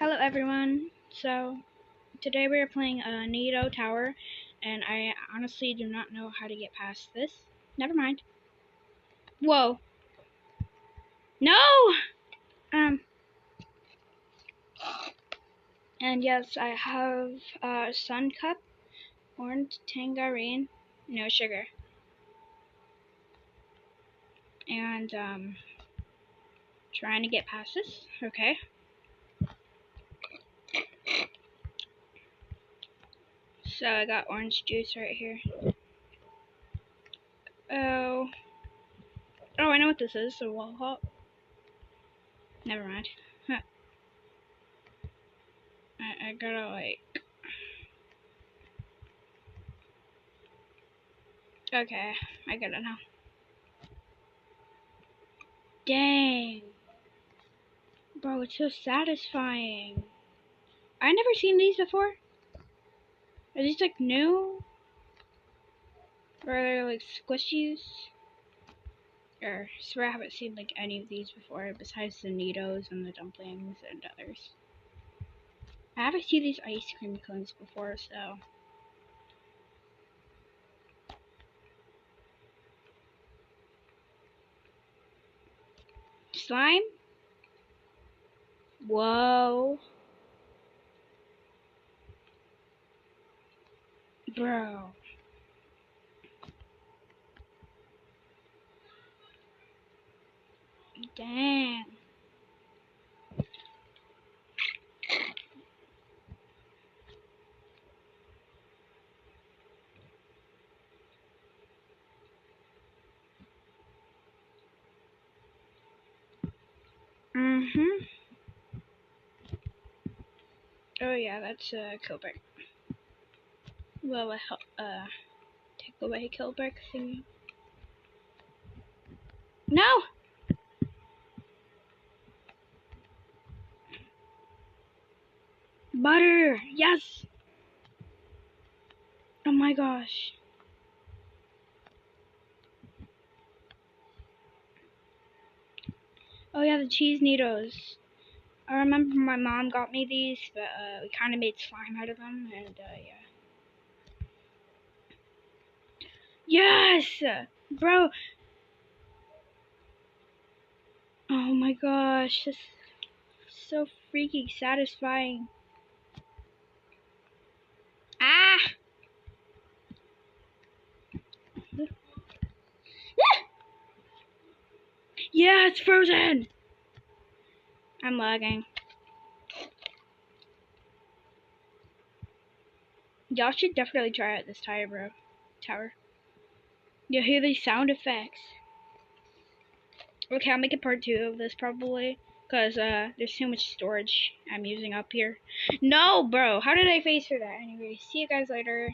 Hello everyone. So today we are playing Needoh Tower, and I honestly do not know how to get past this. Never mind. Whoa. No. Um. And yes, I have Sun Cup, Orange Tangerine, no sugar, and trying to get past this. Okay. So I got orange juice right here. Oh. Oh, I know what this is. A wall hop. Never mind. Huh. I gotta like. Okay, I get it now. Dang. Bro, it's so satisfying. I never seen these before. Are these like new? Or are they like squishies? Or I swear I haven't seen like any of these before besides the Needos and the dumplings and others. I haven't seen these ice cream cones before, so. Slime? Whoa. Bro. Dang. Oh yeah, that's Kilbrick. Well, take away Kilbrick thingy. No! Butter! Yes! Oh my gosh. Oh yeah, the cheese Needos. I remember my mom got me these, but we kind of made slime out of them, and yeah. Yes! Bro! Oh my gosh, this is so freaking satisfying. Ah! Yeah, it's frozen! I'm lagging. Y'all should definitely try out this tower. You'll hear these sound effects. Okay, I'll make a part 2 of this probably, because there's too much storage I'm using up here. No, bro! How did I face for that? Anyway, see you guys later.